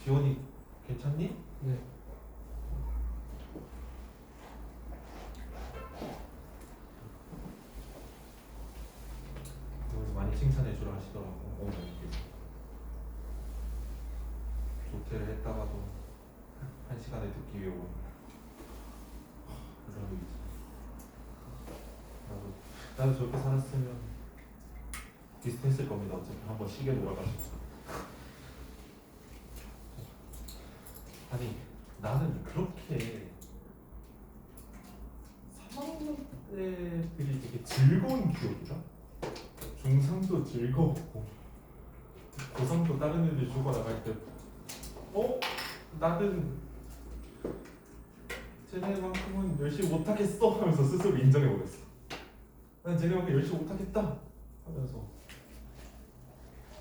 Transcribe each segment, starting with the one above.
지원이 괜찮니? 네. 오늘 많이 칭찬해주라 하시더라고 어머니께서. 조퇴를 했다가도 1시간에 듣기 위해 오는. 그런 의지. 나도 저렇게 살았으면 비슷했을 겁니다. 어차피 한번 시계 돌아가지고. 아니 나는 그렇게 3학년 때들이 되게 즐거운 기억이다. 중3도 즐거웠고 고3도 다른 애들 죽어나갈 때 나는 쟤네만큼은 열심히 못하겠어 하면서 스스로 인정해버렸어. 난 쟤네만큼 열심히 못하겠다 하면서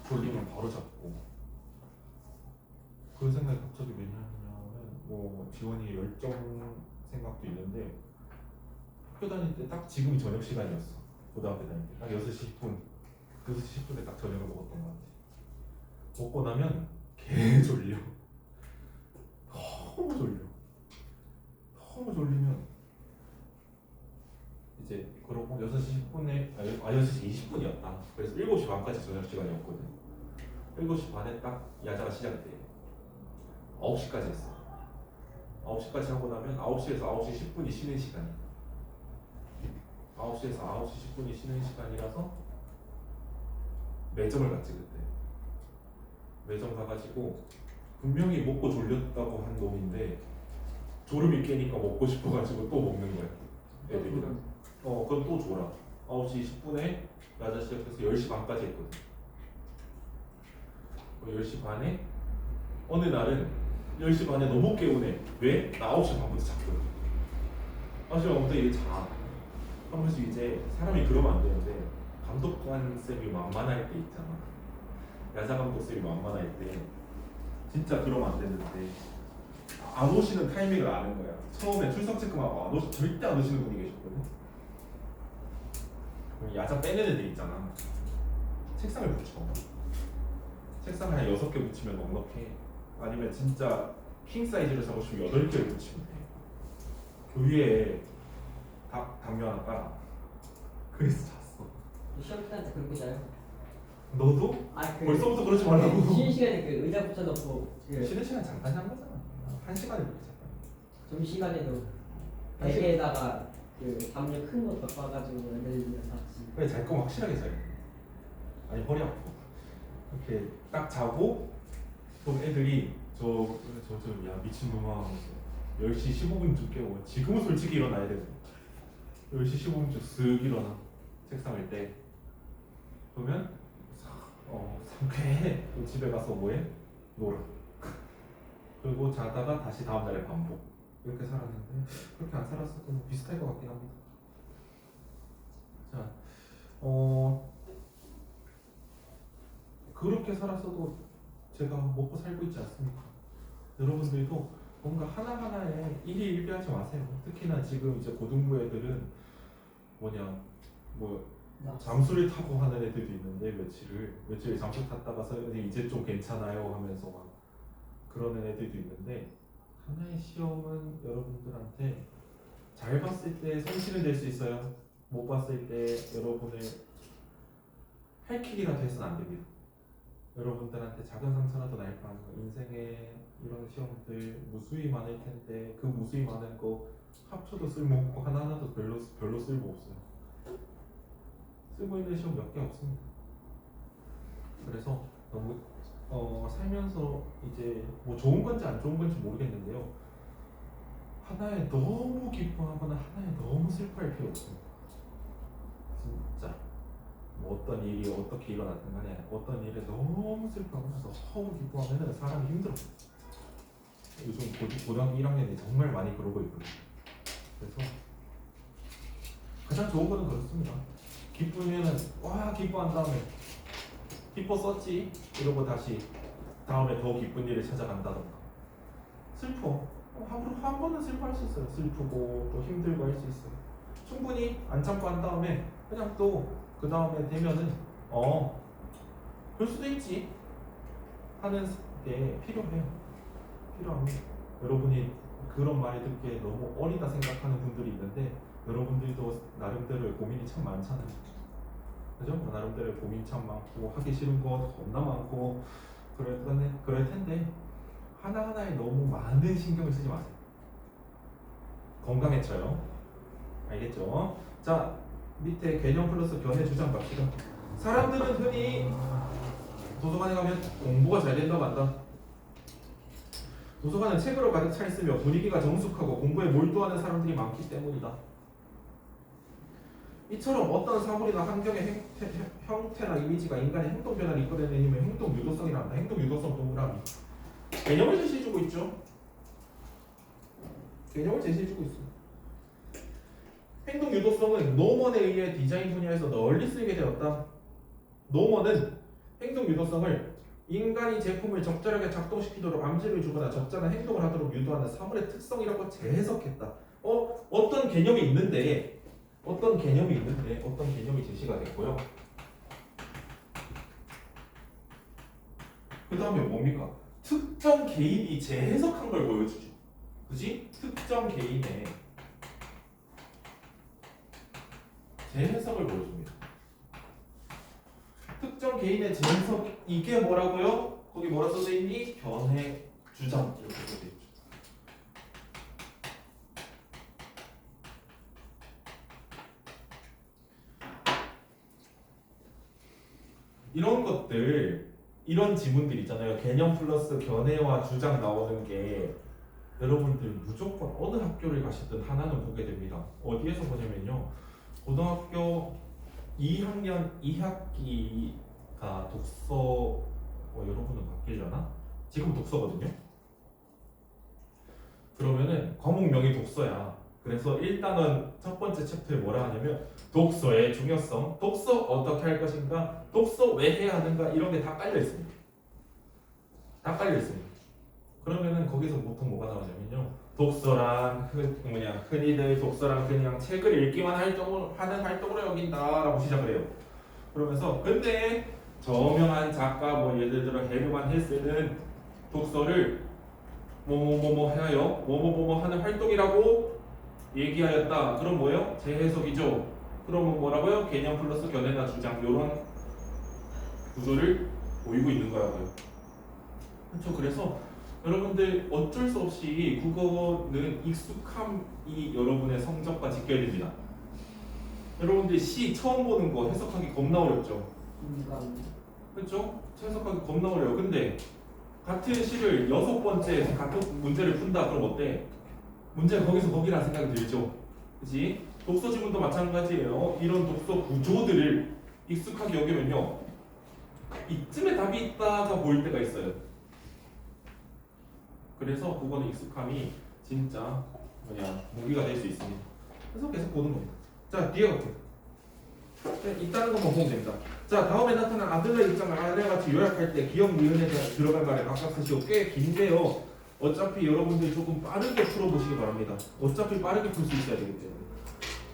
졸리면 바로 잡고. 그 생각이 갑자기 왜냐면 뭐 지원이 열정 생각도 있는데 학교 다닐 때 딱 지금이 저녁 시간이었어. 고등학교 다닐 때 딱 6시 10분 6시 10분에 딱 저녁을 먹었던 것 같아. 먹고 나면 개 졸려. 너무 졸려. 너무 졸리면 이제 그러고 6시 10분에 6시 20분이었다. 그래서 7시 반까지 저녁 시간이었거든. 7시 반에 딱 야자가 시작돼. 9시까지 했어. 9시까지 하고 나면 9시에서 9시 10분이 쉬는 시간이야. 9시에서 9시 10분이 쉬는 시간이라서 매점을 갔지 그때. 매점 가가지고 분명히 먹고 졸렸다고 한 놈인데 졸음이 깨니까 먹고 싶어가지고 또 먹는 거야 애들이랑. 그럼 또 졸아. 9시 10분에 야자 시작해서 10시 반까지 했거든. 10시 반에 어느 날은 10시 반에 너무 깨우네. 왜? 나 9시 반부터 잤거든. 9시 반부터 이게 자. 한 번씩 이제 사람이 그러면 안 되는데 감독관 쌤이 만만할 때 있잖아. 야자 감독 쌤이 만만할 때 진짜 그러면 안 되는데 안 오시는 타이밍을 아는 거야. 처음에 출석 체크하고 절대 안 오시는 분이 계셨거든. 그럼 야자 빼는 애들 있잖아. 책상을 붙여. 책상을 한 6개 붙이면 넉넉해. 아니면 진짜 킹 사이즈로 사고 싶으면 8개를 붙이면 돼. 교회에 담요 하나 깔아. 그래서 잤어. 시험 때한테 그렇게 자요? 너도? 벌써부터 그러지 말라고. 쉬는 시간에 그 의자 붙여놓고 쉬는 시간 잠깐 잔 거잖아. 1시간에 그렇게 잠깐. 점심시간에도 베개에다가 그 담요 큰 거 덮어가지고 애들이랑 같이. 그래 잘 거면 확실하게 자야 돼. 아니 허리 아파. 이렇게 딱 자고 그럼 애들이 야 미친놈아 10시 15분쯤 깨워. 지금은 솔직히 일어나야 돼. 10시 15분쯤 쓱 일어나. 책상을 떼. 그러면 상쾌해. 집에 가서 뭐해? 놀아. 그리고 자다가 다시 다음날에 반복. 이렇게 살았는데 그렇게 안 살았어도 비슷할 것 같긴 합니다. 자, 그렇게 살았어도 제가 먹고 살고 있지 않습니까? 여러분들도 뭔가 하나하나에 일희일비하지 마세요. 특히나 지금 이제 고등부 애들은 잠수를 타고 하는 애들도 있는데 며칠 잠수 탔다가 이제 좀 괜찮아요 하면서 막 그러는 애들도 있는데 하나의 시험은 여러분들한테 잘 봤을 때 성실은 될 수 있어요. 못 봤을 때 여러분을 할킬이라도 해서는 안 됩니다. 여러분들한테 작은 상처라도 날 뿐 인생에 이런 시험들 무수히 많을 텐데 그 무수히 많은 거 합쳐도 쓸모없고 하나하나도 별로 쓸모 없어요. 쓰고 있는 시험 몇 개 없습니다. 그래서 너무 살면서 이제 뭐 좋은 건지 안 좋은 건지 모르겠는데요. 하나에 너무 기뻐하거나 하나에 너무 슬퍼할 필요 없습니다. 진짜 뭐 어떤 일이 어떻게 일어났든 간에 어떤 일에 너무 슬퍼하면서 너무 기뻐하면 사람이 힘들어. 요즘 고등학교 1학년이 정말 많이 그러고 있거든요. 그래서 가장 좋은 거는 그렇습니다. 기쁘면은 와 기뻐한 다음에 기뻤었지 이러고 다시 다음에 더 기쁜 일을 찾아간다던가. 슬퍼 하루 한 번은 슬퍼 할 수 있어요. 슬프고 또 힘들고 할 수 있어요. 충분히 안 참고 한 다음에 그냥 또 그 다음에 되면은 그럴 수도 있지 하는 게 필요해요. 필요합니다. 여러분이 그런 말이 듣기에 너무 어리다 생각하는 분들이 있는데 여러분들도 나름대로의 고민이 참 많잖아요. 그죠? 나름대로의 고민 참 많고 하기 싫은 거 겁나 많고 그럴 텐데 하나하나에 너무 많은 신경을 쓰지 마세요. 건강해져요. 알겠죠? 자, 밑에 개념 플러스 견해 주장 갑시다. 사람들은 흔히 도서관에 가면 공부가 잘 된다고 한다. 도서관은 책으로 가득 차 있으며 분위기가 정숙하고 공부에 몰두하는 사람들이 많기 때문이다. 이처럼 어떤 사물이나 환경의 형태나 이미지가 인간의 행동 변화를 이끌어내는 힘을 행동 유도성이라 한다. 행동 유도성 동그라미. 개념을 제시해주고 있죠. 개념을 제시해주고 있어. 행동 유도성은 노먼에 의해 디자인 분야에서 널리 쓰이게 되었다. 노먼은 행동 유도성을 인간이 제품을 적절하게 작동시키도록 암시를 주거나 적절한 행동을 하도록 유도하는 사물의 특성이라고 재해석했다. 어떤 개념이 있는데 어떤 개념이 제시가 됐고요. 그 다음에 뭡니까? 특정 개인이 재해석한 걸 보여주죠. 그지? 특정 개인의 재해석을 보여줍니다. 특정 개인의 재해석 이게 뭐라고요? 거기 뭐라 써져 있니? 견해 주장 이렇게 써져 있죠. 이런 것들, 이런 지문들 있잖아요. 개념 플러스 견해와 주장 나오는 게 여러분들 무조건 어느 학교를 가시든 하나는 보게 됩니다. 어디에서 보냐면요. 고등학교 2학년 2학기가 독서 여러분은 바뀌려나? 지금 독서거든요. 그러면은 과목명이 독서야. 그래서 일단은 첫 번째 챕터에 뭐라 하냐면 독서의 중요성, 독서 어떻게 할 것인가, 독서 왜 해야 하는가 이런 게 다 깔려 있습니다. 다 깔려 있습니다. 그러면은 거기서 보통 뭐가 나오냐면요. 독서란 흔히들 독서란 그냥 책을 읽기만 하는 활동으로 여긴다라고 시작을 해요. 그러면서 근데 저명한 작가 예를 들어 헤르만 헤세는 독서를 뭐뭐뭐뭐 하여 뭐뭐뭐뭐 하는 활동이라고 얘기하였다. 그럼 뭐예요? 재해석이죠. 그러면 뭐라고요? 개념 플러스 견해나 주장 이런 구조를 보이고 있는 거라고요. 그렇죠. 그래서 여러분들 어쩔 수 없이 국어는 익숙함이 여러분의 성적과 직결됩니다. 여러분들 시 처음 보는 거 해석하기 겁나 어렵죠. 그렇죠? 해석하기 겁나 어려워요. 근데 같은 시를 6번째 같은 문제를 푼다 그럼 어때? 문제가 거기서 거기라 생각이 들죠. 그치? 독서 지문도 마찬가지예요. 이런 독서 구조들을 익숙하게 여기면요. 이쯤에 답이 있다가 보일 때가 있어요. 그래서 그거는 익숙함이 진짜 무기가 될 수 있습니다. 그래서 계속 보는 겁니다. 자, 뒤에 갈게요. 있다는 것만 보면 됩니다. 자, 다음에 나타난 아들의 입장을 아래와 같이 요약할 때 기억 니은에 들어간 말에 각각 쓰시고 꽤 긴데요. 어차피 여러분들 조금 빠르게 풀어보시기 바랍니다. 어차피 빠르게 풀 수 있어야 되기 때문에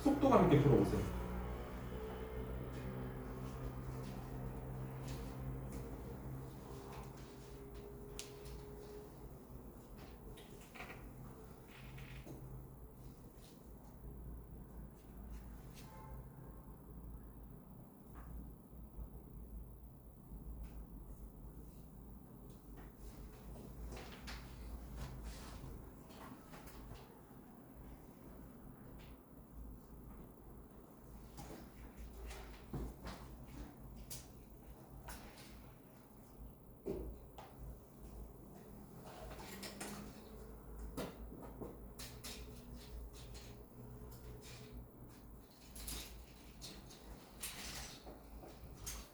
속도감 있게 풀어보세요.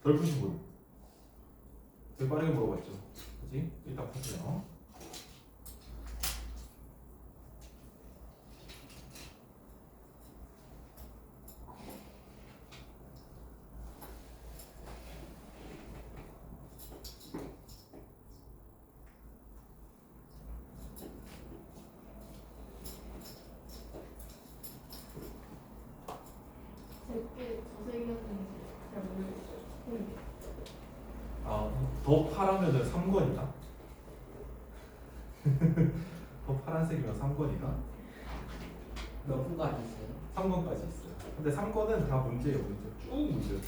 덜 푸신 분? 되게 빠르게 물어봤죠. 그치? 일단 푸세요. 더 파라면은 3권이다. 더 파란색이면 3권이다. 몇 분까지 있어요? 3권까지 있어요. 근데 3권은 다 문제예요. 문제. 쭉 문제예요.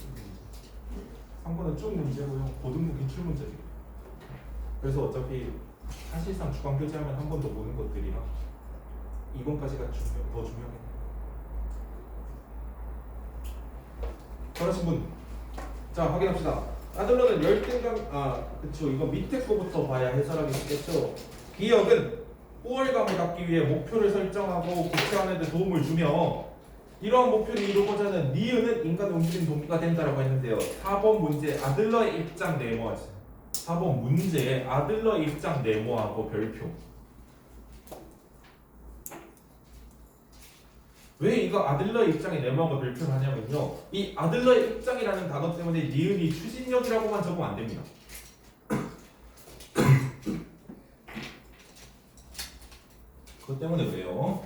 3권은 쭉 문제고요. 고등부 기출 문제예요. 그래서 어차피 사실상 주간 교재하면 한 번 더 보는 것들이라 2권까지가 더 중요해요. 잘하신 분. 자, 확인합시다. 아들러는 열등감, 그쵸. 이거 밑에 거부터 봐야 해설하기 쉽겠죠. 기억은 우월감을 갖기 위해 목표를 설정하고 구체화하는 데 도움을 주며 이러한 목표를 이루고자 하는 니은은 인간의 움직임 동기가 된다라고 했는데요. 4번 문제 아들러의 입장 네모하지. 4번 문제에 아들러의 입장 네모하고 별표. 왜 이거 아들러의 입장에 네모하고 별표를 하냐면요. 이 아들러의 입장이라는 단어 때문에 니은이 추진력이라고만 적으면 안 됩니다. 그것 때문에 그래요.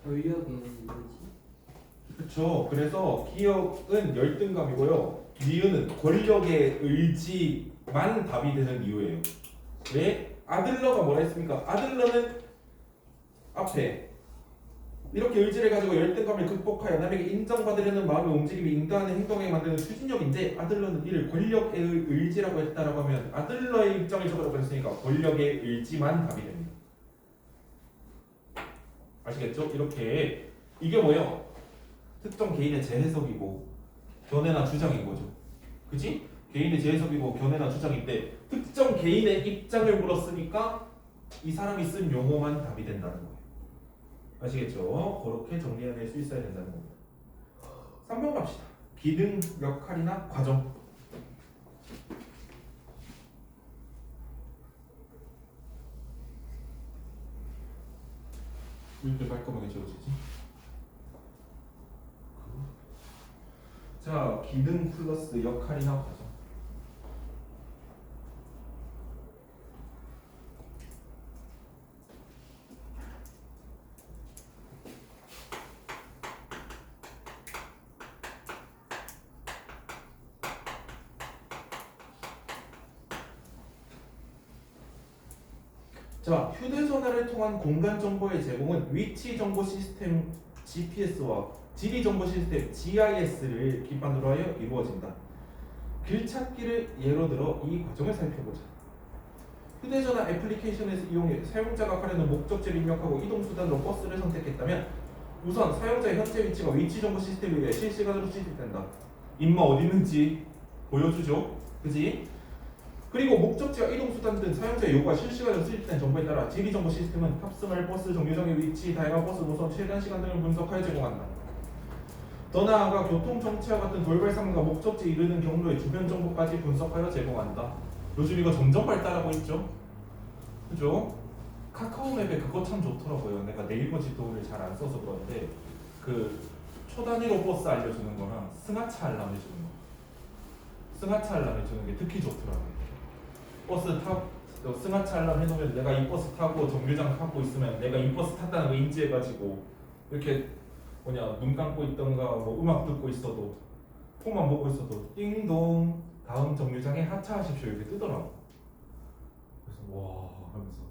권력은 뭐지? 그렇죠. 그래서 기억은 열등감이고요. 니은은 권력의 의지만 답이 되는 이유예요. 왜? 아들러가 뭐라 했습니까? 아들러는 앞에 이렇게 의지를 가지고 열등감을 극복하여 남에게 인정받으려는 마음의 움직임이 인간의 행동에 만드는 추진력인데 아들러는 이를 권력의 의지라고 했다라고 하면 아들러의 입장을 적으라고 했으니까 권력의 의지만 답이 됩니다. 아시겠죠? 이렇게 이게 뭐예요? 특정 개인의 재해석이고 견해나 주장인 거죠. 그치? 개인의 재해석이고 견해나 주장인데 특정 개인의 입장을 물었으니까 이 사람이 쓴 용어만 답이 된다는 거예요. 아시겠죠? 그렇게 정리해낼 수 있어야 된다는 겁니다. 3번 갑시다. 기능, 역할이나 과정. 왜 이렇게 깔끔하게 지워지지? 자, 기능 플러스 역할이나 과정. 자, 휴대전화를 통한 공간 정보의 제공은 위치 정보 시스템 GPS와 지리 정보 시스템 GIS를 기반으로 하여 이루어진다. 길찾기를 예로 들어 이 과정을 살펴보자. 휴대전화 애플리케이션에서 이용해 사용자가 가려는 목적지를 입력하고 이동수단으로 버스를 선택했다면 우선 사용자의 현재 위치가 위치 정보 시스템에 의해 실시간으로 수집된다. 임마 어디 있는지 보여주죠. 그지? 그리고 목적지와 이동수단 등 사용자의 요구가 실시간으로 수집된 정보에 따라 지리정보 시스템은 탑승할 버스 정류장의 위치, 다양한 버스 노선, 최단 시간 등을 분석하여 제공한다. 더 나아가 교통 정체와 같은 돌발 상황과 목적지에 이르는 경로의 주변 정보까지 분석하여 제공한다. 요즘 이거 점점 발달하고 있죠? 그죠? 카카오맵에 그거 참 좋더라고요. 내가 네이버 지도를 잘 안 써서 그런데 그 초단위로 버스 알려주는 거랑 승하차 알람 해주는 거. 승하차 알람 해주는 게 특히 좋더라고요. 버스 승하차 알람 해놓으면 내가 이 버스 타고 정류장 타고 있으면 내가 이 버스 탔다는 거 인지해가지고 이렇게 눈 감고 있던가 뭐 음악 듣고 있어도 폰만 보고 있어도 띵동 다음 정류장에 하차하십시오 이렇게 뜨더라고. 그래서 와 하면서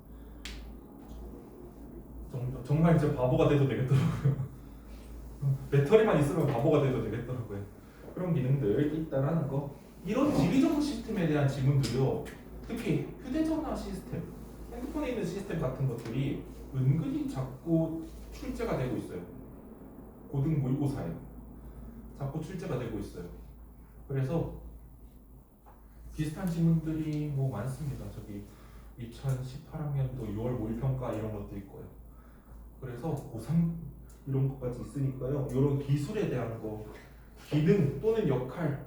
정말 이제 바보가 돼도 되겠더라고요. 배터리만 있으면 바보가 돼도 되겠더라고요. 그런 기능들 있다라는 거. 이런 지리정보 시스템에 대한 질문들요. 특히 휴대전화 시스템, 핸드폰에 있는 시스템 같은 것들이 은근히 자꾸 출제가 되고 있어요. 고등 모의고사에 자꾸 출제가 되고 있어요. 그래서 비슷한 질문들이 뭐 많습니다. 저기 2018학년도 6월 모의평가 이런 것도 있고요. 그래서 고3 이런 것까지 있으니까요. 이런 기술에 대한 거, 기능 또는 역할,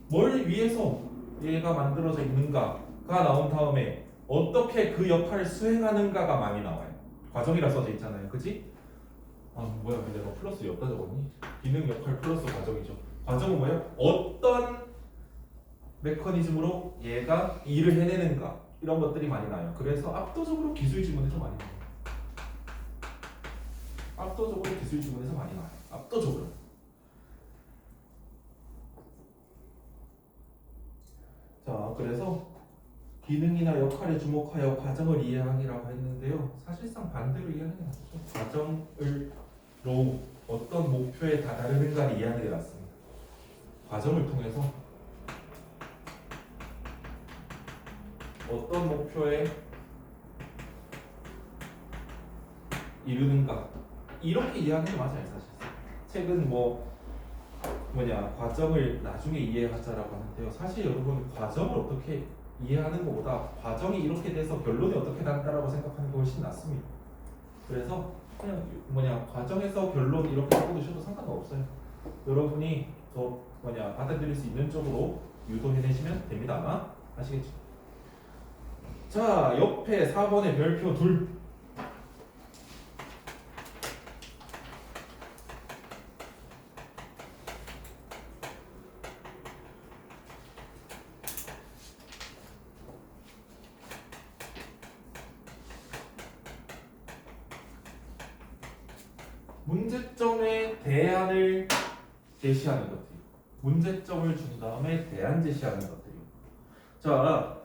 뭘 위해서 얘가 만들어져 있는가가 나온 다음에 어떻게 그 역할을 수행하는가가 많이 나와요. 과정이라 써져 있잖아요. 그치? 뭐야 내가 플러스 였다 적었니? 기능, 역할 플러스 과정이죠. 과정은 뭐예요? 어떤 메커니즘으로 얘가 일을 해내는가 이런 것들이 많이 나요. 그래서 압도적으로 기술 질문이 좀 많이 나요. 압도적으로 기술 지문에서 많이 나와요. 압도적으로. 자, 그래서 기능이나 역할에 주목하여 과정을 이해하기라고 했는데요. 사실상 반대로 이해하는 게 낫죠. 과정을로 어떤 목표에 다다르는가를 이해하는 게 낫습니다. 과정을 통해서 어떤 목표에 이르는가 이렇게 이해하는 게 맞아요. 사실 책은 과정을 나중에 이해하자라고 하는데요. 사실 여러분 과정을 어떻게 이해하는 것보다 과정이 이렇게 돼서 결론이 어떻게 난다라고 생각하는 게 훨씬 낫습니다. 그래서 그냥 과정에서 결론 이렇게 하고 두셔도 상관없어요. 여러분이 받아들일 수 있는 쪽으로 유도해내시면 됩니다. 아시겠죠? 자, 옆에 4번의 별표 둘. 문제점에 대안을 제시하는 것들이요. 문제점을 준 다음에 대안 제시하는 것들이요. 자,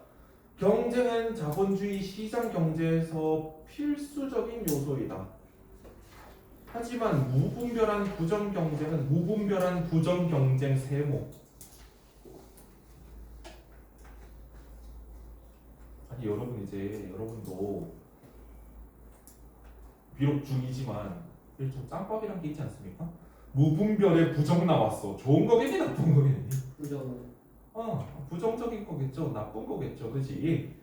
경쟁은 자본주의 시장 경제에서 필수적인 요소이다. 하지만 무분별한 부정 경쟁은 무분별한 부정 경쟁 세모. 아니 여러분도 비록 중이지만 좀 짬밥이란 게 있지 않습니까? 무분별의 부정 나왔어. 좋은 거겠니 나쁜 거겠니? 부정은 부정적인 거겠죠. 나쁜 거겠죠. 그지?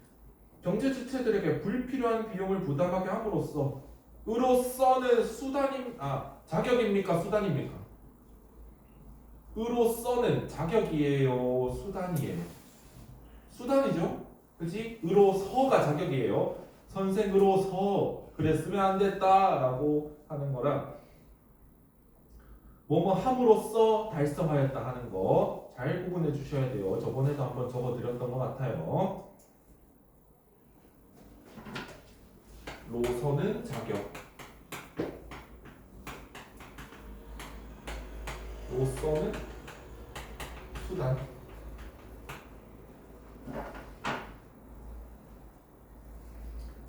경제 주체들에게 불필요한 비용을 부담하게 함으로써 으로써는 자격입니까? 수단입니까? 으로써는 자격이에요. 수단이에요. 수단이죠. 그지? 으로서가 자격이에요. 선생으로서 그랬으면 안 됐다라고 하는 거랑 뭐뭐 함으로써 달성하였다 하는 거 잘 구분해 주셔야 돼요. 저번에도 한번 적어드렸던 것 같아요. 로서는 자격, 로서는 수단.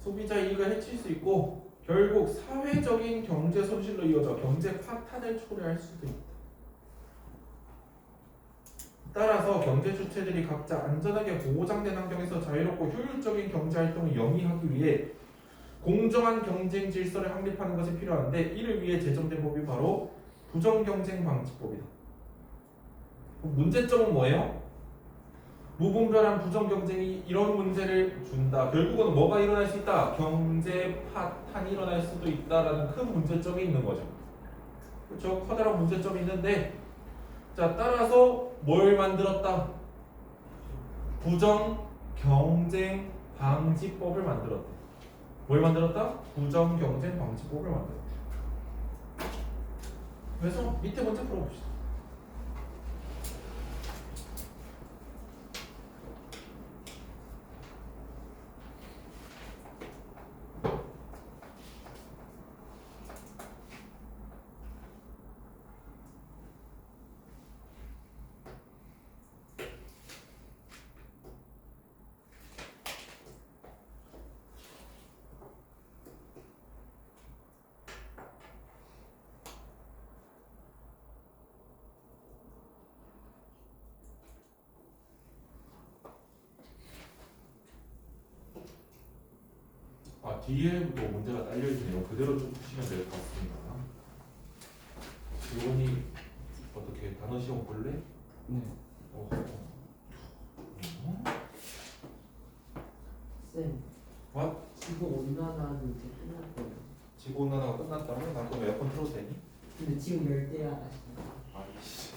소비자 이익을 해칠 수 있고 결국 사회적인 경제 손실로 이어져 경제 파탄을 초래할 수도 있다. 따라서 경제 주체들이 각자 안전하게 보장된 환경에서 자유롭고 효율적인 경제 활동을 영위하기 위해 공정한 경쟁 질서를 확립하는 것이 필요한데 이를 위해 제정된 법이 바로 부정경쟁 방지법이다. 문제점은 뭐예요? 무분별한 부정경쟁이 이런 문제를 준다. 결국은 뭐가 일어날 수 있다? 경제 파탄이 일어날 수도 있다라는 큰 문제점이 있는 거죠. 그렇죠? 커다란 문제점이 있는데 자, 따라서 뭘 만들었다? 부정경쟁 방지법을 만들었다. 뭘 만들었다? 부정경쟁 방지법을 만들었다. 그래서 밑에 문제 풀어봅시다. 뒤에도 문제가 딸려있네요. 그대로 좀 푸시면 될 것 같습니다. 이원이 어떻게 단어 시험 볼래? 네. 쌤 What? 지구 온난화는 이제 끝났거든요. 지구온난화가 끝났다고? 나 그럼 에어컨 틀어도 되니? 근데 지금 열대야 아시나요? 아이씨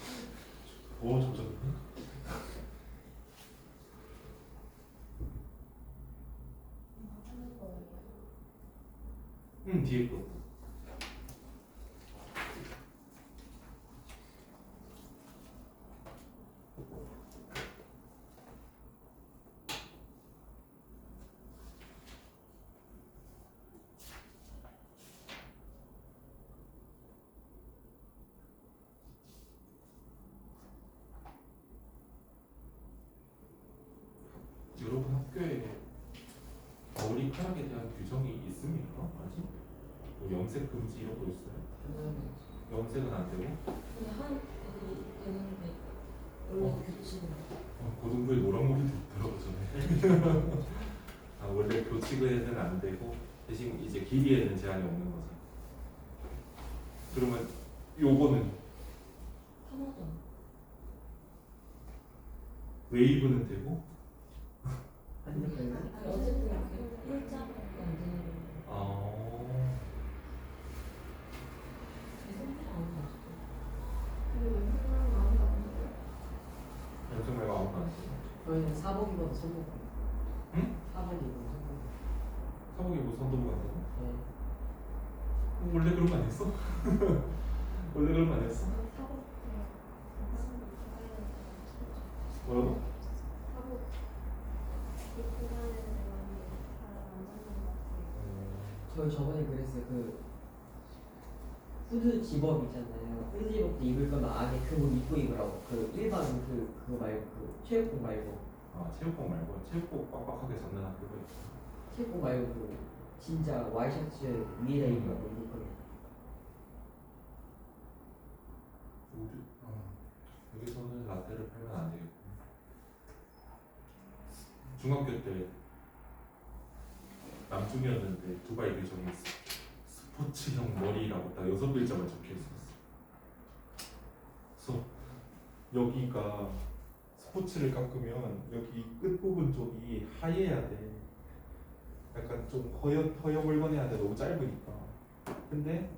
뭐 조졌니? 뒤에 거 학교에 머리카락에 대한 규정이 있습니까? 아직? 뭐 염색 금지 이런 거 있어요? 염색은 안 되고? 근데 한 애들이 되는데 원래 규칙은 고등부에 노란머리도 있더라고 전에. 아, 원래 교칙에는 안 되고 대신 이제 길이에는 제한이 없는 거지. 그러면 요거는 하나도 웨이브는 되고? 안 될까요? 아니 어쨌든 그 일자밖에 안 되는 거 아, 선택 안 하는 거 염색 말고 아무도 안 쓰고. 저희는 사복이건 소복. 응? 사복이건 소복. 사복이 뭐 선도부 간다고? 네. 원래 그런 거 아니었어? 원래 그런 거 아니었어? 뭐라고? 저희 저번에 그랬어요. 그 후드 집업 있잖아요. 후드 집업도 입을 거면 안에 그 옷 입고 입으라고. 그 일반 그거 말고 그 체육복 말고 아, 체육복 말고 체육복 빡빡하게 잡는 학교가 있어. 체육복 말고 그 진짜 와이셔츠 위에다 입으라고 입을 거면. 여기서는 라떼를 팔면 안 되겠고. 중학교 때 남중이었는데 두바이 규정이 있어. 스포츠형 머리라고 딱 6글자만 적혀 있었어. 그래서 여기가 스포츠를 깎으면 여기 끝부분 쪽이 하얘야 돼. 약간 좀 허여멀건해야 돼. 너무 짧으니까. 근데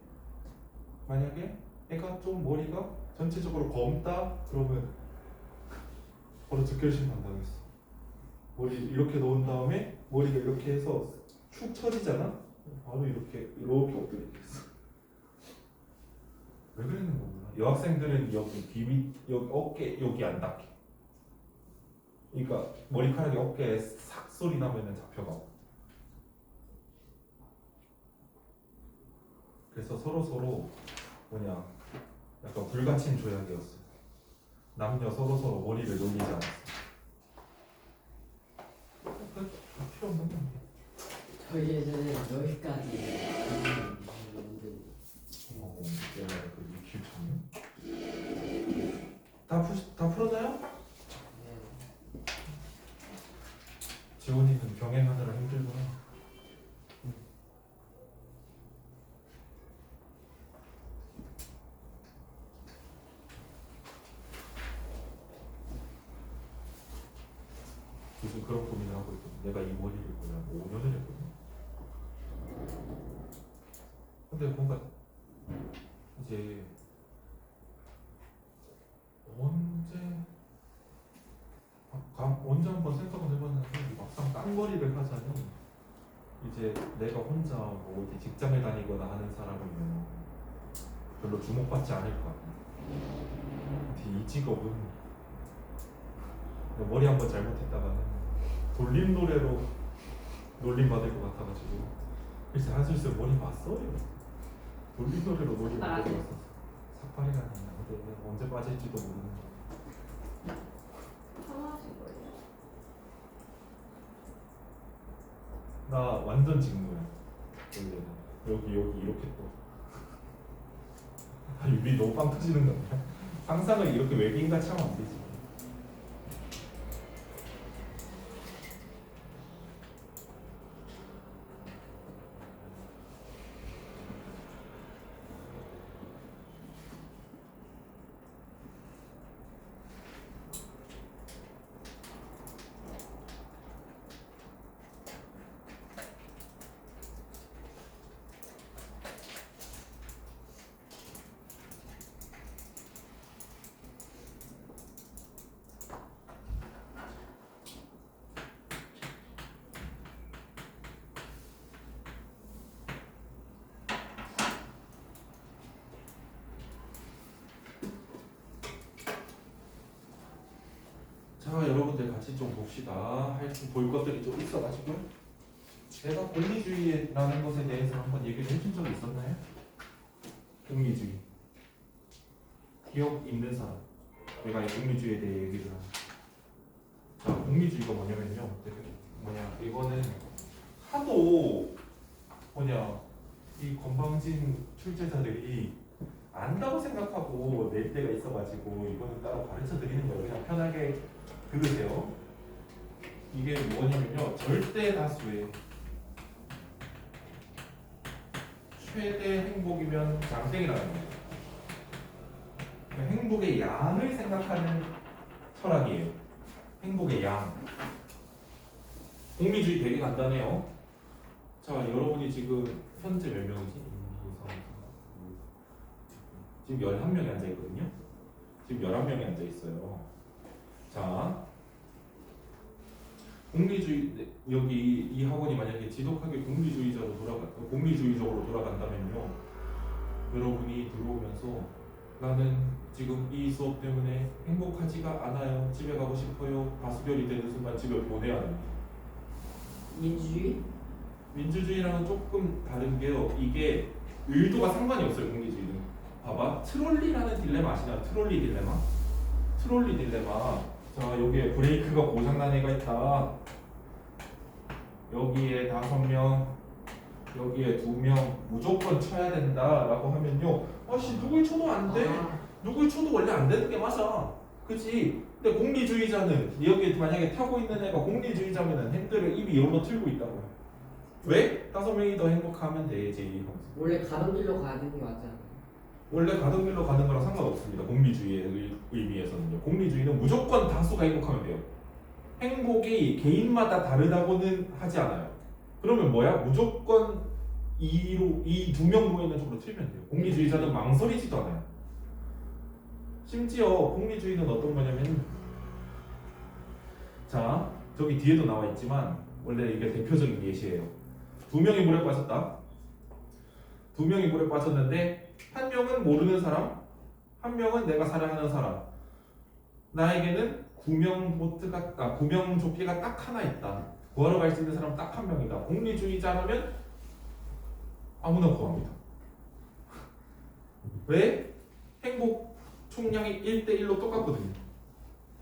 만약에 애가 좀 머리가 전체적으로 검다 그러면 바로 즉결심 당했어. 머리 이렇게 놓은 다음에 머리가 이렇게 해서 축 처지잖아. 바로 이렇게 엎드리게 했어. 왜 그랬는 거 몰라. 여학생들은 여기 귀 밑, 여기 어깨 여기 안 닿게. 그러니까 머리카락이 어깨에 싹 소리 나면은 잡혀가. 그래서 서로 뭐냐 약간 불가침 조약이었어. 남녀 서로 머리를 놀리지 않았어. 필요 없는 건데. 저희 예전에 여기까지 내가 그 유튜브 다 풀었나요? 지원이는 병행하느라 힘들구나. 요즘 그런 고민을 하고 있거든. 내가 이 머리를 거의 5년을 했거든. 근데 뭔가 이제 언제 한번 생각을 해봤는데 막상 깡머리를 하자니 이제 내가 혼자 뭐 어디 직장을 다니거나 하는 사람이면 별로 주목받지 않을 것 같아. 근데 이 직업은 머리 한번 잘못했다가는 돌림 노래로 놀림 받을 것 같아가지고 글쎄 한술술 머리 봤어요. 돌림 노래로 놀림 받을 것 같았어. 삭발이가 아니야. 근데 언제 빠질지도 모르는 거야. 하나씩 거예요. 나 완전 직무야. 원래는 여기 이렇게 또. 아, 입이 너무 빵 터지는 거 아니야? 상상을 이렇게 외계인같이 하면 안 되지. 자, 여러분들 같이 좀 봅시다. 하여튼 볼 것들이 좀 있어가지고 내가 공리주의라는 것에 대해서 한번 얘기를 해준 적이 있었나요? 공리주의. 기억 있는 사람. 내가 이 공리주의에 대해 얘기를 하는. 자, 공리주의가 뭐냐면요. 이거는 하도 이 건방진 출제자들이 안다고 생각하고 낼 때가 있어가지고 이거는 따로 가르쳐 드리는 거예요. 그냥 편하게 들으세요. 이게 뭐냐면요, 절대 다수의 최대 행복이면 장땡이라는 거예요. 행복의 양을 생각하는 철학이에요. 행복의 양. 공리주의 되게 간단해요. 자, 여러분이 지금 현재 몇 명이지? 지금 11명이 앉아있거든요. 지금 11명이 앉아있어요. 자, 공리주의, 여기 이 학원이 만약에 지독하게 공리주의적으로 돌아간다면요, 여러분이 들어오면서 나는 지금 이 수업 때문에 행복하지가 않아요, 집에 가고 싶어요, 다수결이 되는 순간 집에 보내야 됩니다. 민주주의? 민주주의랑은 조금 다른 게요, 이게 의도가 상관이 없어요. 공리주의는 봐봐, 트롤리라는 딜레마 아시나요? 트롤리 딜레마. 자, 여기에 브레이크가 고장난 애가 있다. 여기에 5명, 여기에 2명 무조건 쳐야 된다라고 하면요, 아씨 누굴 쳐도 안 돼. 누굴 쳐도 원래 안 되는 게 맞아. 그치? 근데 공리주의자는 여기 만약에 타고 있는 애가 공리주의자면은 핸들을 입이 열로 틀고 있다고요. 왜? 5명이 더 행복하면 되지. 원래 가는 길로 가는 게 맞지 않아요? 원래 가던 길로 가는 거랑 상관없습니다. 공리주의의 의미에서는요. 공리주의는 무조건 다수가 행복하면 돼요. 행복이 개인마다 다르다고는 하지 않아요. 그러면 뭐야? 무조건 이 2명 모이는 쪽으로 틀면 돼요. 공리주의자는 망설이지도 않아요. 심지어 공리주의는 어떤 거냐면, 자, 저기 뒤에도 나와 있지만 원래 이게 대표적인 예시예요. 2명이 물에 빠졌다. 2명이 물에 빠졌는데 한 명은 모르는 사람, 한 명은 내가 사랑하는 사람. 나에게는 구명 조끼가 딱 하나 있다. 구하러 갈 수 있는 사람 딱 한 명이다. 공리주의자라면 아무나 구합니다. 왜? 행복 총량이 1대1로 똑같거든요.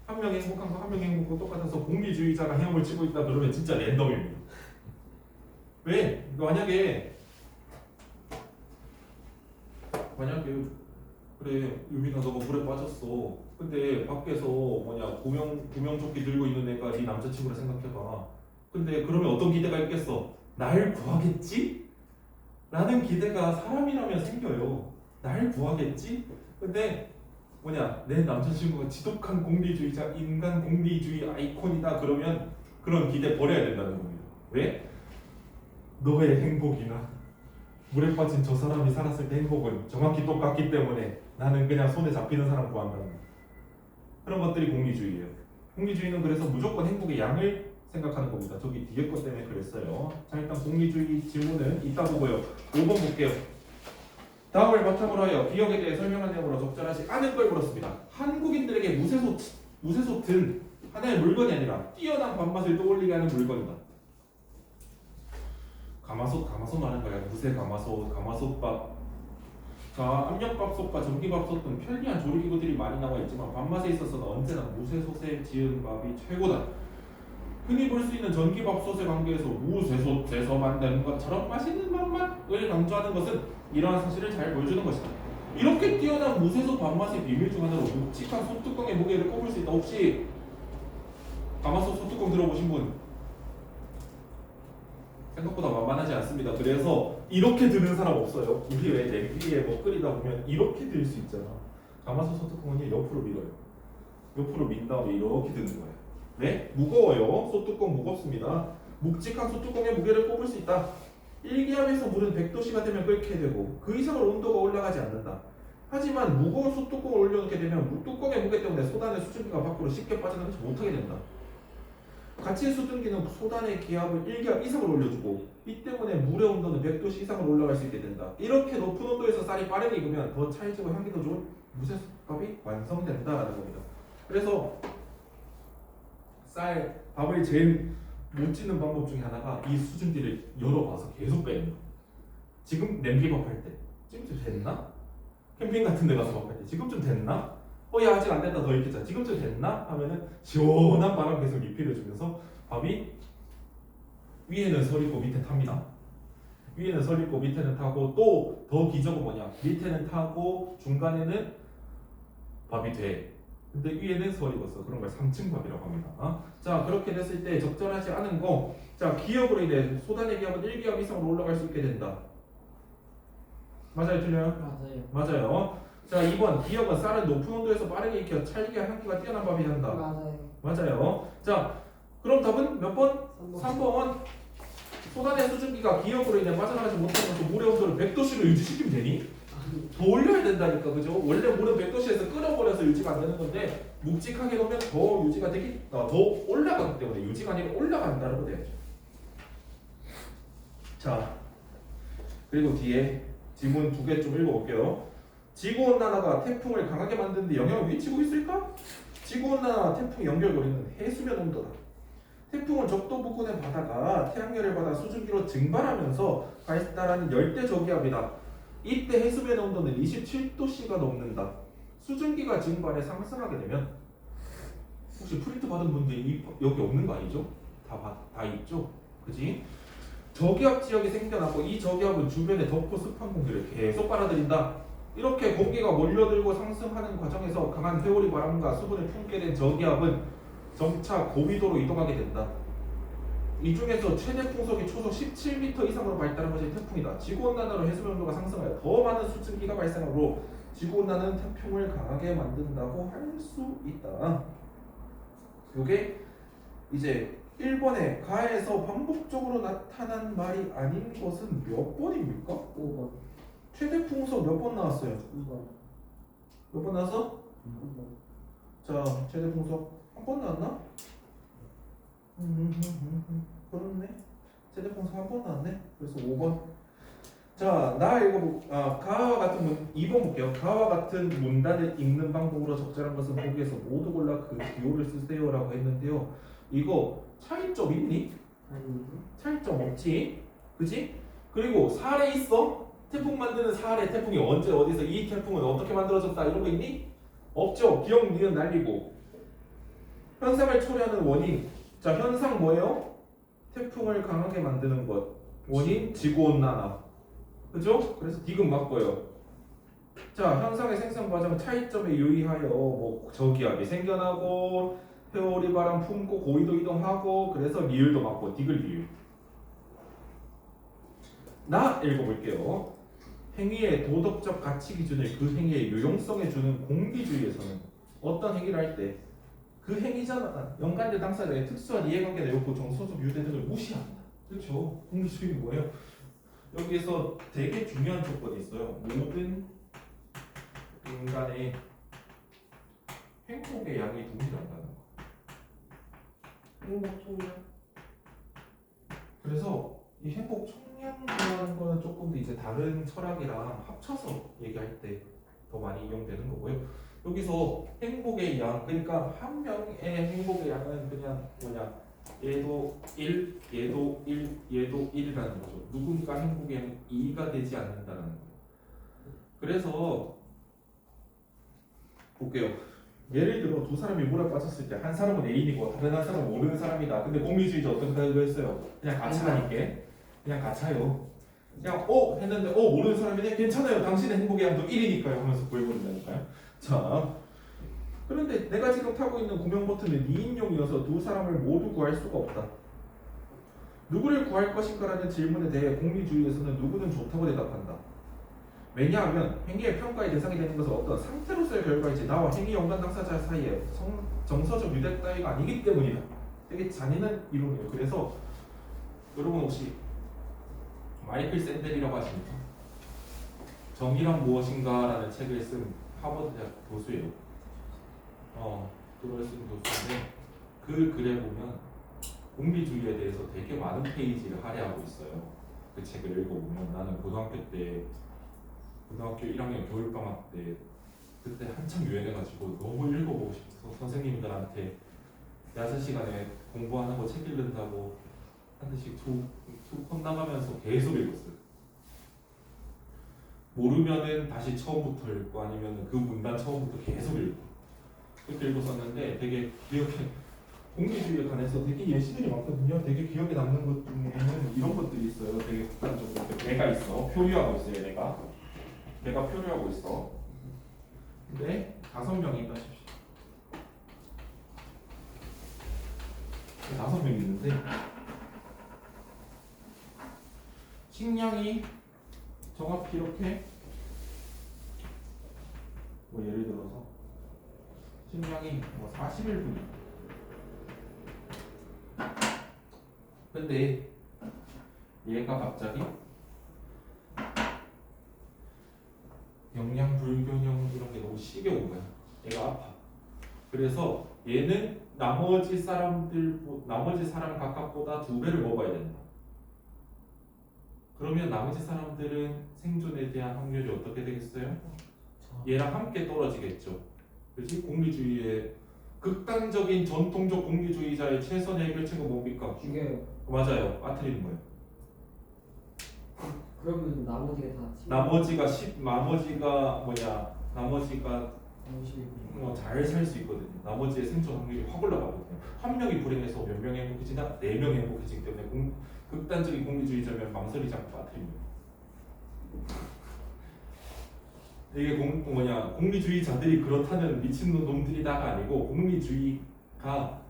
한 명이 행복한 거, 한 명이 행복한 거 똑같아서 공리주의자가 헤엄을 치고 있다 그러면 진짜 랜덤입니다. 왜? 만약에 그래 유빈아 너가 물에 빠졌어. 근데 밖에서 구명조끼 들고 있는 애가 네 남자친구라 생각해봐. 근데 그러면 어떤 기대가 있겠어? 날 구하겠지? 라는 기대가 사람이라면 생겨요. 날 구하겠지? 근데 내 남자친구가 지독한 공리주의자, 인간 공리주의 아이콘이다 그러면 그런 기대 버려야 된다는 겁니다. 왜? 너의 행복이나 물에 빠진 저 사람이 살았을 때 행복은 정확히 똑같기 때문에 나는 그냥 손에 잡히는 사람 구한다는 거예요. 그런 것들이 공리주의예요. 공리주의는 그래서 무조건 행복의 양을 생각하는 겁니다. 저기 뒤에 것 때문에 그랬어요. 자, 일단 공리주의 질문은 이따 보고요. 5번 볼게요. 다음을 바탕으로 하여 기억에 대해 설명한 내용으로 적절하지 않은 걸 물었습니다. 한국인들에게 무쇠솥은 하나의 물건이 아니라 뛰어난 밥맛을 떠올리게 하는 물건이다. 가마솥 말하는 거야. 무쇠 가마솥밥. 자, 압력밥솥과 전기밥솥 등 편리한 조리기구들이 많이 나와 있지만 밥맛에 있어서는 언제나 무쇠솥에 지은 밥이 최고다. 흔히 볼 수 있는 전기밥솥의 관계에서 무쇠솥에서 만드는 것처럼 맛있는 밥맛을 강조하는 것은 이러한 사실을 잘 보여주는 것이다. 이렇게 뛰어난 무쇠솥 밥맛의 비밀 중 하나로 묵직한 소뚜껑의 무게를 꼽을 수 있다. 혹시 가마솥 소뚜껑 들어보신 분? 생각보다 만만하지 않습니다. 그래서 이렇게 드는 사람 없어요. 우리 왜 냄비에 뭐 끓이다 보면 이렇게 들 수 있잖아. 가마솥 소뚜껑은 옆으로 밀어요. 옆으로 민 다음에 이렇게 드는 거예요. 네? 무거워요. 소뚜껑 무겁습니다. 묵직한 소뚜껑의 무게를 꼽을 수 있다. 일기압에서 물은 100도씨가 되면 끓게 되고 그 이상으로 온도가 올라가지 않는다. 하지만 무거운 소뚜껑을 올려놓게 되면 뚜껑의 무게 때문에 소단의 수증기가 밖으로 쉽게 빠져나가지 못하게 된다. 갇힌 수증기는 소단의 기압을 1기압 이상으로 올려주고 이 때문에 물의 온도는 100도씨 이상으로 올라갈 수 있게 된다. 이렇게 높은 온도에서 쌀이 빠르게 익으면 더 찰지고 향기도 좋은 무쇠솥밥이 완성된다라는 겁니다. 그래서 밥을 제일 못 짓는 방법 중에 하나가 이 수증기를 열어봐서 계속 빼는 거. 지금 냄비밥 할 때 지금쯤 됐나? 캠핑 같은 데 가서 밥할 때 지금쯤 됐나? 야 아직 안 됐다 더 익혔자 지금쯤 됐나? 하면은 시원한 바람 계속 리필해주면서 밥이 위에는 설 있고 밑에 탑니다. 위에는 설 있고 밑에는 타고 또 더 기적은 뭐냐? 밑에는 타고 중간에는 밥이 돼. 근데 위에는 설이 있어. 그런 걸 3층 밥이라고 합니다. 자 그렇게 됐을 때 적절하지 않은 거. 자 기압으로 인해 쏟아내 기압은 1기압 이상으로 올라갈 수 있게 된다. 맞아요, 틀려요? 맞아요. 맞아요. 자 2번 기압은 쌀은 높은 온도에서 빠르게 익혀 찰기와 향기가 뛰어난 밥이 된다. 맞아요. 맞아요. 자 그럼 답은 몇 번? 3번. 쏟아낸 수증기가 기압으로 인해 빠져나가지 못하면서 물의 온도를 100도씨로 유지시키면 되니? 더 올려야 된다니까, 그죠? 원래 물은 100도씨에서 끓여버려서 유지가 안 되는 건데 묵직하게 놓으면 더 유지가 되기, 더 올라가기 때문에 유지가 아니라 올라간다고 돼야죠. 자 그리고 뒤에 지문 2개 좀 읽어볼게요. 지구온난화가 태풍을 강하게 만드는 데 영향을 미치고 있을까? 지구온난화와 태풍 연결고리는 해수면 온도다. 태풍은 적도 부근의 바다가 태양열을 받아 수증기로 증발하면서 발달하는 열대 저기압이다. 이때 해수면 온도는 27도씨가 넘는다. 수증기가 증발해 상승하게 되면 혹시 프린트 받은 분들 여기 없는 거 아니죠? 다 있죠? 그지? 저기압 지역이 생겨나고 이 저기압은 주변에 덥고 습한 공기를 계속 빨아들인다. 이렇게 공기가 몰려들고 상승하는 과정에서 강한 회오리 바람과 수분을 품게 된 저기압은 점차 고위도로 이동하게 된다. 이 중에서 최대 풍속이 초속 17m 이상으로 발달한 것이 태풍이다. 지구온난화로 해수면 온도가 상승하여 더 많은 수증기가 발생하므로 지구온난화는 태풍을 강하게 만든다고 할 수 있다. 이게 이제 1번에 가에서 반복적으로 나타난 말이 아닌 것은 몇 번입니까? 5번. 최대 풍속 몇 번 나왔어요? 2번. 몇 번 나왔어? 2번. 자, 최대 풍속 한 번 나왔나? 그렇네. 최대 풍속 한 번 나왔네. 그래서 5번. 자, 가와 같은 2번 볼게요. 가와 같은 문단을 읽는 방법으로 적절한 것은 보기에서 모두 골라 그 기호를 쓰세요라고 했는데요. 이거 차이점 있니? 아니. 차이점 없지, 그지? 그리고 사례 있어? 태풍 만드는 사례, 태풍이 언제 어디서 이 태풍은 어떻게 만들어졌다 이런 거 있니? 없죠. 기억 니은 날리고. 현상을 초래하는 원인. 자, 현상 뭐예요? 태풍을 강하게 만드는 것. 원인 지구온난화. 그죠? 그래서 디귿 맞고요. 자, 현상의 생성 과정 차이점에 유의하여 뭐 저기압이 생겨나고 회오리 바람 품고 고위도 이동하고 그래서 리을도 맞고 디귿 리을. 나 읽어볼게요. 행위의 도덕적 가치 기준을 그 행위의 유용성에 주는 공비주의에서는 어떤 행위를 할 때 그 행위자나 연관된 당사자의 특수한 이해관계나 욕구, 정서적 유대 등을 무시한다. 그렇죠? 공비주의는 뭐예요? 여기에서 되게 중요한 조건이 있어요. 모든 인간의 행복의 양이 동일한다는 거. 행복 총량. 그래서 이 행복 총량이라는 거는 조금 더 이제 다른 철학이랑 합쳐서 얘기할 때 더 많이 이용되는 거고요. 여기서 행복의 양, 그러니까 한 명의 행복의 양은 그냥 뭐냐, 얘도 1, 얘도 1, 얘도 1이라는 거죠. 누군가 행복의 양은 2가 되지 않는다는 거예요. 그래서 볼게요. 예를 들어 두 사람이 물에 빠졌을 때 한 사람은 애인이고 다른 한 사람은 모르는 사람이다. 근데 공리주의자 어떤 생각을 했어요? 그냥 가차니까. 그냥 가차요. 그냥 했는데 모르는 사람이네. 괜찮아요. 당신의 행복의 양도 1이니까요 하면서 구해버린다니까요. 자, 그런데 내가 지금 타고 있는 구명 버튼은 2인용이어서 두 사람을 모두 구할 수가 없다. 누구를 구할 것인가라는 질문에 대해 공리주의에서는 누구는 좋다고 대답한다. 왜냐하면 행위의 평가의 대상이 되는 것은 어떤 상태로서의 결과이지 나와 행위 연관 당사자 사이에 정서적 유대 따위가 아니기 때문이다. 되게 잔인한 이론이에요. 그래서 여러분 혹시 마이클 샌델이라고 하십니까? 정의란 무엇인가라는 책을 쓴 하버드 대학 교수예요. 그걸 쓴 교수인데 그 글에 보면 공리주의에 대해서 되게 많은 페이지를 할애하고 있어요. 그 책을 읽어보면 나는 고등학교 1학년 겨울방학 때 그때 한참 유행해가지고 너무 읽어보고 싶어서 선생님들한테 6시간에 공부하는 거 책 읽는다고 한 대씩 툭 나가면서 계속 읽었어요. 모르면은 다시 처음부터 읽고 아니면은 그 문단 처음부터 계속 읽고 그렇게 읽었었는데 되게 기억에 공리주의에 관해서 되게 예시들이 많거든요. 되게 기억에 남는 것 중에는 이런 것들이 있어요. 되게 극단적으로 내가 있어 표류하고 있어요. 내가 표류하고 있어. 근데 5명이 있다 싶시다. 5명이 있는데 식량이 정확히 이렇게 뭐 예를 들어서 식량이 뭐 41분이 근데 얘가 갑자기 영양 불균형 이런 게 너무 심해 온 거야. 얘가 아파. 그래서 얘는 나머지 사람 각각보다 2배를 먹어야 된다. 그러면 나머지 사람들은 생존에 대한 확률이 어떻게 되겠어요? 얘랑 함께 떨어지겠죠. 그렇지? 공리주의의 극단적인 전통적 공리주의자의 최선의 해결책은 뭡니까? 죽여요. 맞아요. 빠뜨리는 거예요. 그러면 나머지가 다 나머지가 잘 살 수 있거든요. 나머지의 생존 확률이 확 올라가거든요. 한 명이 불행해서 몇 명이 행복해지나? 4명이 행복해지기 때문에 극단적인 공리주의자면 망설이지 않고 빠뜨립니다. 이게 공리주의자들이 그렇다는 미친놈 놈들이다가 아니고 공리주의가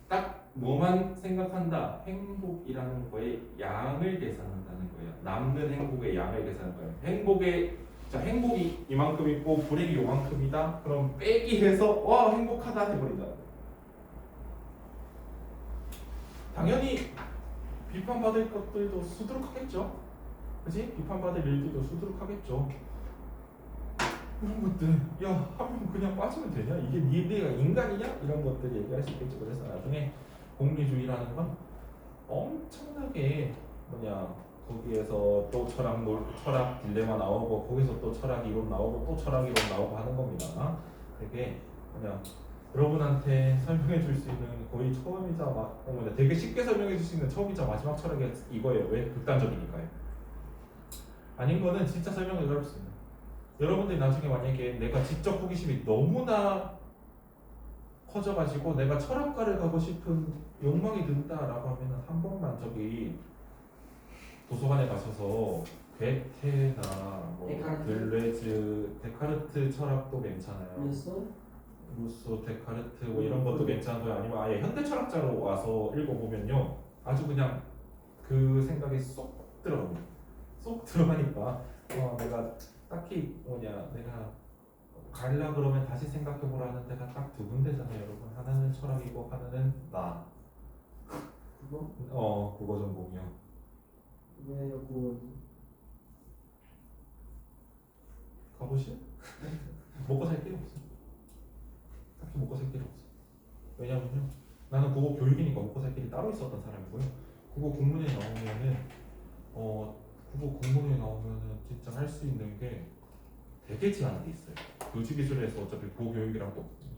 딱 뭐만 생각한다. 행복이라는 거에 양을 계산한다는 거예요. 남는 행복의 양을 계산하는 거예요. 행복이 이만큼 있고 불행이 요만큼이다. 그럼 빼기 해서 와 행복하다 해버린다. 당연히 비판받을 것들도 수두룩하겠죠. 그렇지? 비판받을 일들도 수두룩하겠죠. 이런 것들 야 한 명 그냥 빠지면 되냐? 이게 니네가 인간이냐? 이런 것들 얘기할 수 있겠죠. 그래서 나중에 공리주의라는 건 엄청나게 거기에서 또 철학 딜레마 나오고 거기서 또 철학 이론 나오고 또 철학 이론 나오고 하는 겁니다. 되게 여러분한테 설명해 줄 수 있는 거의 처음이자 되게 쉽게 설명해 줄 수 있는 처음이자 마지막 철학이 이거예요. 왜? 극단적이니까요. 아닌 거는 진짜 설명이 어렵습니다. 여러분들이 나중에 만약에 내가 지적 호기심이 너무나 커져가지고 내가 철학과를 가고 싶은 욕망이 든다라고 하면은 한 번만 저기 도서관에 가셔서 베테나 들레즈, 데카르트 철학도 괜찮아요. 루소, 데카르트 이런 것도 괜찮고요. 아니면 아예 현대 철학자로 와서 읽어보면요, 아주 그냥 그 생각이 쏙 들어갑니다. 쏙 들어가니까 내가 딱히 내가 가려 그러면 다시 생각해보라 하는 데가 딱 2군데잖아요, 여러분. 하나는 철학이고 하나는 나. 국어 전공이요. 왜요? 그거 가보실? 먹고 살 필요 없어. 딱히 먹고 살 필요 없어. 왜냐면요, 나는 국어 교육이니까 먹고 살 길이 따로 있었던 사람이고요. 국어 국문에 나오면은 진짜 할 수 있는 게 되게 제한돼 있어요. 교직기술에서 어차피 국어 교육이랑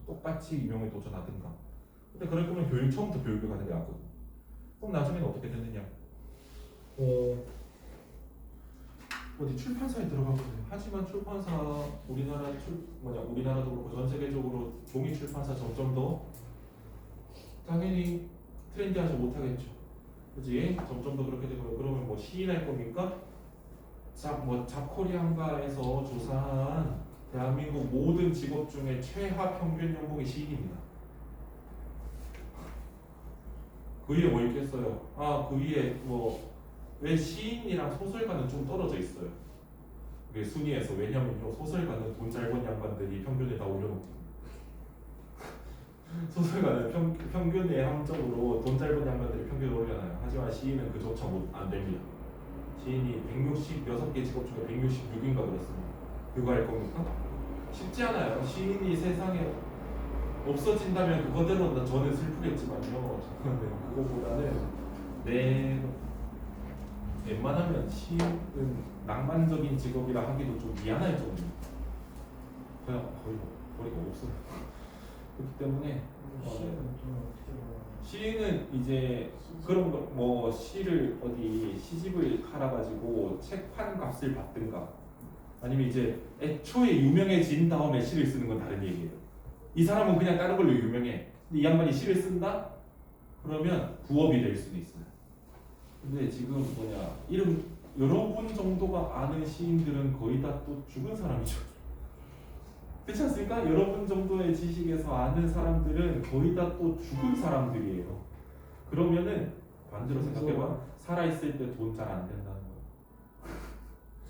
똑같이 임용에 도전하든가. 근데 그럴 거면 처음부터 교육을 가는 게 낫거든. 그럼 나중에는 어떻게 되느냐? 어디 출판사에 들어가거든요. 하지만 출판사 우리나라도 그렇고 전 세계적으로 종이 출판사 점점 더 당연히 트렌디하지 못하겠죠. 그지? 점점 더 그렇게 되고 그러면 뭐 시인할 겁니까? 잡코리안가에서 조사한 대한민국 모든 직업 중에 최하 평균 연봉이 시인입니다. 그 위에 뭐 있겠어요? 그 위에 왜 시인이랑 소설가는 좀 떨어져 있어요. 그게 순위에서. 왜냐면요, 소설가는 돈 잘 번 양반들이 평균에 다 올려놓고 소설가는 평균의 함정으로 돈 잘 번 양반들이 평균을 올려놔요. 하지만 시인은 그조차 안 됩니다. 시인이 166개 직업 중에 166인가 그렇습니다. 그거 할 겁니까? 쉽지 않아요. 시인이 세상에 없어진다면 그거대로 저는 슬프겠지만요, 저는 그거보다는 웬만하면 시인은 낭만적인 직업이라 하기도 좀 미안할 정도입니다. 그냥 거의 머리가 없어요. 그렇기 때문에 시인은 이제 그런 시를 시집을 팔아가지고 책판 값을 받든가, 아니면 이제 애초에 유명해진 다음에 시를 쓰는 건 다른 얘기예요. 이 사람은 그냥 다른 걸로 유명해. 근데 이 양반이 시를 쓴다? 그러면 부업이 될 수도 있어요. 근데 지금 이름 여러분 정도가 아는 시인들은 거의 다 또 죽은 사람이죠. 그렇지 않습니까? 여러분 정도의 지식에서 아는 사람들은 거의 다 또 죽은 사람들이에요. 그러면은 반대로 생각해봐. 살아있을 때 돈 잘 안 된다는 거예요.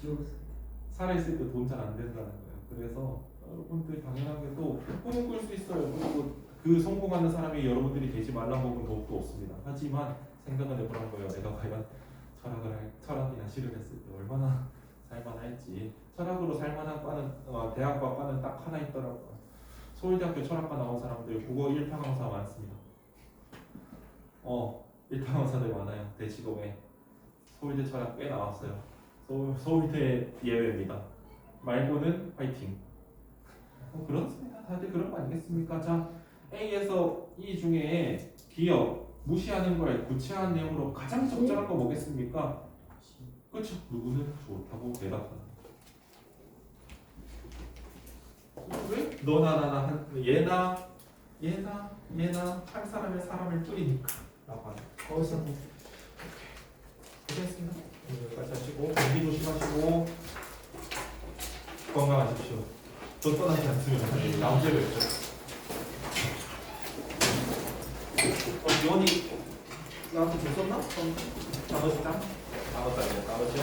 지웠어. 살아있을 때 돈 잘 안 된다는 거예요. 그래서 여러분들 당연하게도 꿈을 꿀 수 있어요. 그리고 그 성공하는 사람이 여러분들이 되지 말라고 하면 더욱도 없습니다. 하지만 생각은 해보란 거예요. 내가 과연 철학이나 시를 했을 때 얼마나 살만할지. 철학으로 살만한 과는 대학과 과는 딱 하나 있더라고요. 서울대학교 철학과 나온 사람들 국어 1타 강사 많습니다. 1타 강사들 많아요. 대치동에 서울대 철학 꽤 나왔어요. 서울대 예외입니다. 말고는 파이팅. 그렇습니다. 다들 그런 거 아니겠습니까? 자, A에서 E 중에 기억, 무시하는 걸 구체화한 내용으로 가장 적절한 거 뭐겠습니까? 그렇죠. 누구는 좋다고 대답하는 왜? 너나 나나 얘나 한 사람을 뿌리니까 라고 하는 거기서 고생했습니다. 여기까지 하시고 감기 조심하시고 건강하십시오. 또 떠나지 않으면 다음 주에 뵙죠. 지원이 나한테 줬었나? 나머지 장? 나머지